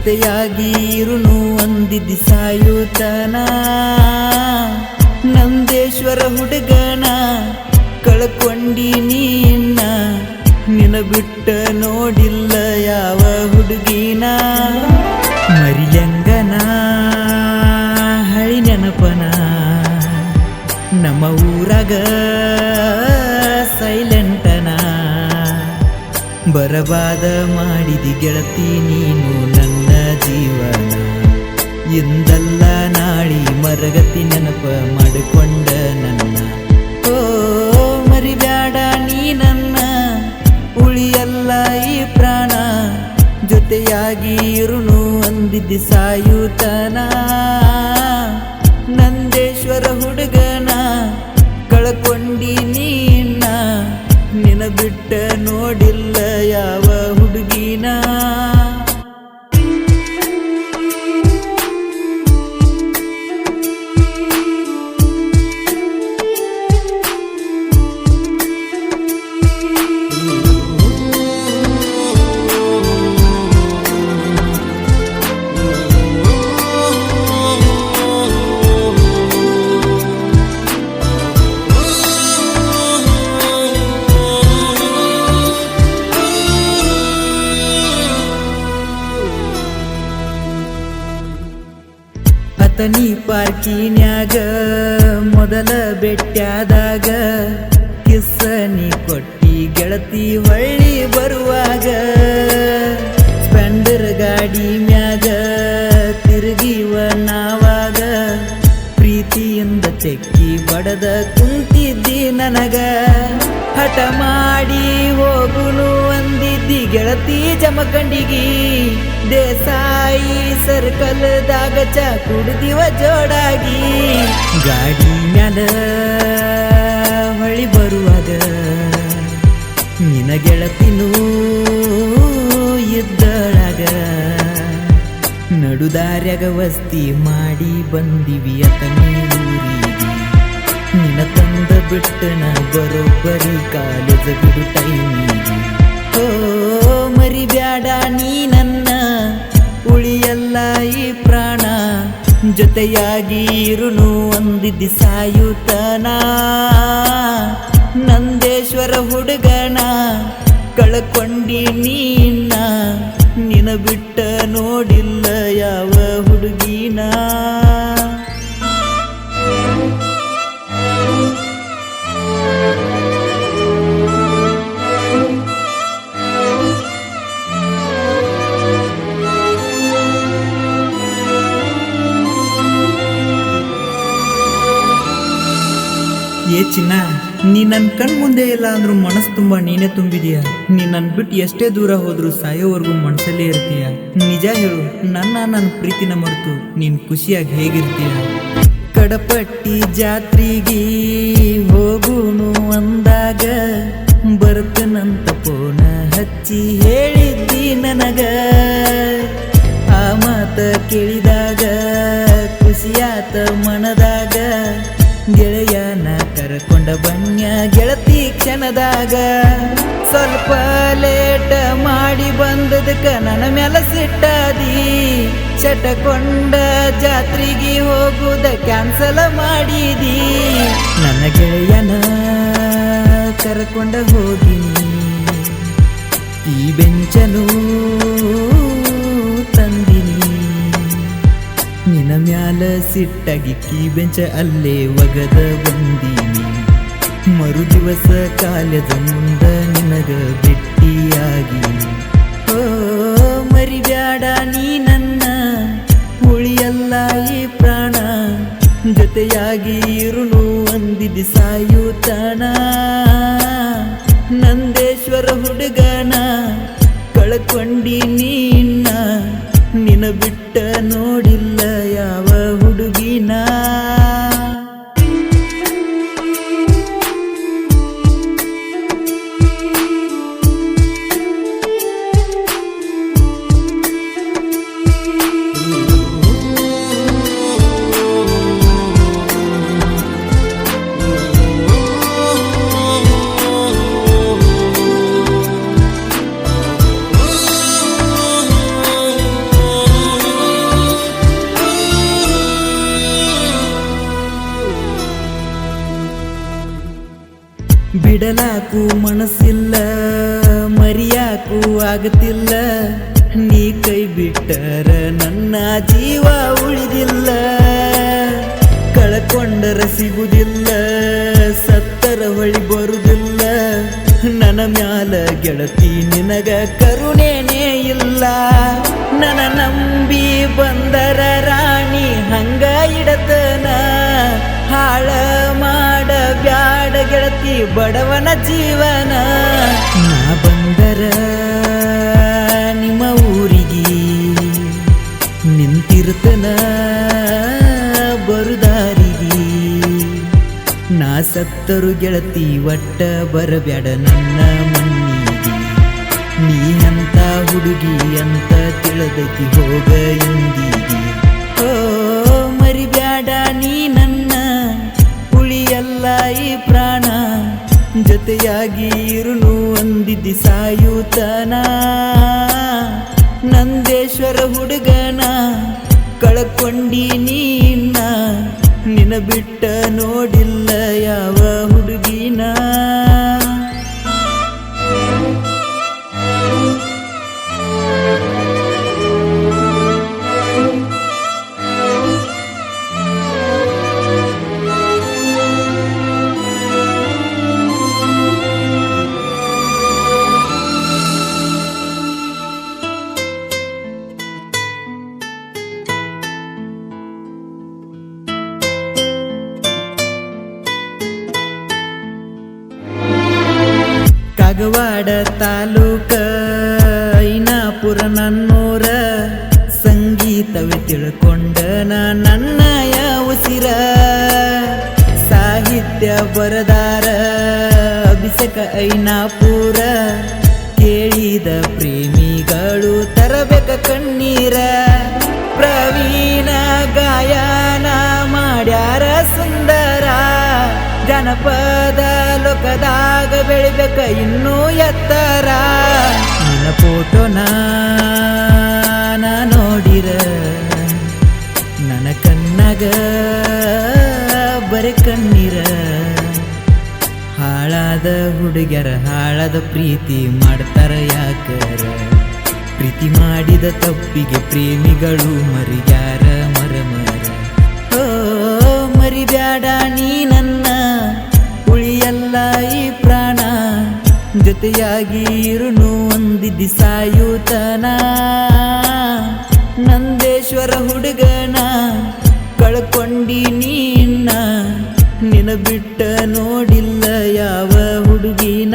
ಜೊತೆಯಾಗಿ ಇರುನು ಅಂದಿದ್ದಿ ಸಾಯುತನ ನಂದೇಶ್ವರ ಹುಡುಗನ ಕಳ್ಕೊಂಡಿ ನೀನ್ನ ನಿನ ಬಿಟ್ಟ ನೋಡಿಲ್ಲ ಯಾವ ಹುಡುಗಿನ ಮರಿಯಂಗನ ಹಳಿ ನೆನಪನ ನಮ್ಮ ಊರಾಗ ಸೈಲೆಂಟನ ಬರಬಾದ ಮಾಡಿದಿ ಗೆಳತಿ ನೀನು ನನ್ನ ಜೀವನ ಎಂದಲ್ಲ ನಾಳಿ ಮರಗತಿ ನೆನಪ ಮಾಡಿಕೊಂಡ ನನ್ನ ಓ ಮರಿಬ್ಯಾಡ ನೀ ನನ್ನ ಉಳಿಯಲ್ಲ ಈ ಪ್ರಾಣ ಜೊತೆಯಾಗಿ ಇರುನು ಅಂದಿದ್ದಿ ಸಾಯುತನ ನಂದೇಶ್ವರ ಹುಡುಗನ ಕಳ್ಕೊಂಡಿ ನೀನ್ನ ನಿನ ಬಿಟ್ಟ ನೋಡಿಲ್ಲ ಯಾವ ಹುಡುಗಿನ ಅತನಿ ಪಾರ್ಕಿನ್ಯಾಗ ಮೊದಲ ಬೆಟ್ಟ್ಯಾದಾಗ ಕಿಸ್ಸನಿ ಕೊಟ್ಟಿ ಗೆಳತಿ ಹೊಳ್ಳಿ ಬರುವಾಗ ಸ್ಪೆಂಡರ್ ಗಾಡಿ ಮ್ಯಾಗ ತಿರುಗಿವ ನಾವಾಗ ಪ್ರೀತಿಯಿಂದ ತೆಕ್ಕಿ ಬಡದ ಕುಂತಿದ್ದಿ ನನಗ ಹಠ ಮಾಡಿ ಹೋಗುನು ಅಂದಿದ್ದಿ ಗೆಳತಿ ಜಮಖಂಡಿಗಿ ದೇಸಾಯಿ ಸರ್ಕಲ್ದಾಗ ಚಾ ಕುಡ್ದಿವ ಜೋಡಾಗಿ ಗಾಡಿ ಮ್ಯಾಲ ಹೊಳಿ ಬರುವಾಗ ನಿನ ಗೆಳತಿನೂ ಇದ್ದಳಾಗ ನಡುದಾರ್ಯಾಗ ವಸ್ತಿ ಮಾಡಿ ಬಂದಿವಿ ಅತನಿ ಊರಿಗೆ ನಿನ ತಂದ ಬಿಟ್ಟನ ಬರೋಬ್ಬರಿ ಕಾಲೇಜ್ ಬಿಡು ಟೈಮಿಗೆ ಓ ಮರಿಬ್ಯಾಡ ನೀ ನನ್ನ ಉಳಿಯಲ್ಲ ಈ ಪ್ರಾಣ ಜೊತೆಯಾಗಿ ಇರುನು ಅಂದಿದ್ದಿ ಸಾಯುತನ ನಂದೇಶ್ವರ ಹುಡುಗನ ಕಳ್ಕೊಂಡಿ ನೀನ್ನ ನಿನ ಬಿಟ್ಟ ನೋಡಿಲ್ಲ ಯಾವ ಹುಡುಗಿನ ಏ ಚಿನ್ನ ನೀ ನನ್ನ ಕಣ್ ಮುಂದೆ ಇಲ್ಲ ಅಂದ್ರೂ ಮನಸ್ಸು ತುಂಬಾ ನೀನೇ ತುಂಬಿದೀಯ ನೀ ನನ್ ಬಿಟ್ಟು ಎಷ್ಟೇ ದೂರ ಹೋದ್ರು ಸಾಯೋವರೆಗೂ ಮನಸ್ಸಲ್ಲೇ ಇರ್ತೀಯ ನಿಜ ಹೇಳು ನನ್ನ ಪ್ರೀತಿನ ಮರೆತು ನೀನ್ ಖುಷಿಯಾಗಿ ಹೇಗಿರ್ತೀಯ ಕಡಪಟ್ಟಿ ಜಾತ್ರೆಗೆ ಹೋಗುನು ಅಂದಾಗ ಬರ್ತನಂತ ಫೋನ ಹಚ್ಚಿ ಹೇಳಿದ್ದಿ ನನಗ ಆ ಮಾತ ಕೇಳಿದಾಗ ಖುಷಿಯಾತ ಮನದಾಗ ಗೆಳೆಯನ ಕರ್ಕೊಂಡ ಬನ್ಯ ಗೆಳತಿ ಕ್ಷಣದಾಗ ಸ್ವಲ್ಪ ಲೇಟ ಮಾಡಿ ಬಂದದಕ್ಕ ನನ್ನ ಮ್ಯಾಲ ಸಿಟ್ಟಾದಿ ಚಟಕೊಂಡ ಜಾತ್ರೆಗೆ ಹೋಗುದ ಕ್ಯಾನ್ಸಲ್ ಮಾಡಿದಿ ನನ್ನ ಗೆಳೆಯನ ಕರ್ಕೊಂಡ ಹೋಗಿನಿ ಈ ಬೆಂಚನು ತಂದಿನಿ ನಿನ ಮ್ಯಾಲ ಸಿಟ್ಟಾಗಿ ಕೀ ಬೆಂಚ ಅಲ್ಲೇ ಒಗದ ಬಂದೀನಿ ಮರು ದಿವಸ ಕಾಲೇಜ ಮುಂದ ನಿನಗ ಭೆಟ್ಟಿಯಾಗಿ ಓ ಮರಿಬ್ಯಾಡ ನೀ ನನ್ನ ಉಳಿಯಲ್ಲ ಈ ಪ್ರಾಣ ಜೊತೆಯಾಗಿ ಇರುನು ಅಂದಿದ್ದಿ ಸಾಯುತನ ನಂದೇಶ್ವರ ಹುಡುಗನ ಕಳ್ಕೊಂಡಿ ನೀನ್ನ ನಿನ ಬಿಟ್ಟ ನೋಡಿಲ್ಲ ಯಾವ ಹುಡುಗಿನ ಬಿಡಲಾಕು ಮನಸ್ಸಿಲ್ಲ, ಮರಿಯಾಕು ಆಗತಿಲ್ಲ. ನೀ ಕೈ ಬಿಟ್ಟರ ನನ್ನ ಜೀವ ಉಳಿದಿಲ್ಲ. ಕಳಕೊಂಡರ ಸಿಗುದಿಲ್ಲ, ಸತ್ತರ ಹೊಳಿ ಬರುದಿಲ್ಲ. ನನ್ನ ಮ್ಯಾಲ ಗೆಳತಿ ನಿನಗ ಕರುಣೆನೇ ಇಲ್ಲ. ನನ್ನ ನಂಬಿ ಬಂದರ ರಾಣಿ ಹಂಗ ಇಡತನ, ಹಾಳ ಮಾಡ ಬ್ಯಾಡ ಗೆಳತಿ ಬಡವನ ಜೀವನ. ನಾ ಬಂದರ ನಿಮ್ಮ ಊರಿಗೆ ನಿಂತಿರ್ತನ ಬರುದಾರಿಗೆ. ನಾ ಸತ್ತರು ಗೆಳತಿ ಒಟ್ಟ ಬರಬ್ಯಾಡ ನನ್ನ ಮಣ್ಣಿಗೆ. ನೀ ಅಂತ ಹುಡುಗಿ ಅಂತ ತಿಳಿದೈತಿ ಹೋಗ ಎಂದಿಗೆ. ಓ ಮರಿಬ್ಯಾಡ ನೀ ನನ್ನ, ಉಳಿಯಲ್ಲ ಈ ಪ್ರಾಣ. ಜೊತೆಯಾಗಿ ಇರುನು ಅಂದಿದ್ದಿ ಸಾಯುತನ. ನಂದೇಶ್ವರ ಹುಡುಗನ ಕಳಕೊಂಡಿ ನೀನ, ನಿನ ಬಿಟ್ಟ ನೋಡಿಲ್ಲ ಯಾವ ಹುಡುಗಿನ. ಕಾಗವಾಡ ತಾಲೂಕ ಐನಾಪುರ ನನ್ನೂರ. ಸಂಗೀತವೇ ತಿಳ್ಕೊಂಡ ನನ್ನಯ ಉಸಿರ. ಸಾಹಿತ್ಯ ಬರದಾರ ಅಭಿಷೇಕ ಐನಾಪುರ. ಕೇಳಿದ ಪ್ರೇಮಿಗಳು ತರಬೇಕ ಕಣ್ಣೀರ. ಪ್ರವೀಣ ಗಾಯನ ಮಾಡ್ಯಾರ ಸುಂದರ. ಜನಪದ ಲೋಕದಾಗ ಬೆಳಿಬೇಕ ಇನ್ನೂ ಎತ್ತರ. ನಿನ್ನ ಫೋಟೋನ ನೋಡಿರ ನನ್ನ ಕಣ್ಣಾಗ ಬರೆ ಕಣ್ಣೀರ. ಹಾಳಾದ ಹುಡುಗ್ಯಾರ ಹಾಳಾದ ಪ್ರೀತಿ ಮಾಡ್ತಾರ ಯಾಕರ. ಪ್ರೀತಿ ಮಾಡಿದ ತಪ್ಪಿಗೆ ಪ್ರೇಮಿಗಳು ಮರಿಗ್ಯಾರ ಮರಮರ. ಓ ಮರಿಬ್ಯಾಡ ನೀ ನನ್ನ, ಉಳಿಯಲ್ಲ ಈ ಪ್ರಾಣ. ಜೊತೆಯಾಗಿ ಇರುನು ಅಂದಿದ್ದಿ ಸಾಯುತನ. ನಂದೇಶ್ವರ ಹುಡುಗನ ಕಳಕೊಂಡಿ ನೀನ, ನಿನ ಬಿಟ್ಟ ನೋಡಿಲ್ಲ ಯಾವ ಹುಡುಗಿನ.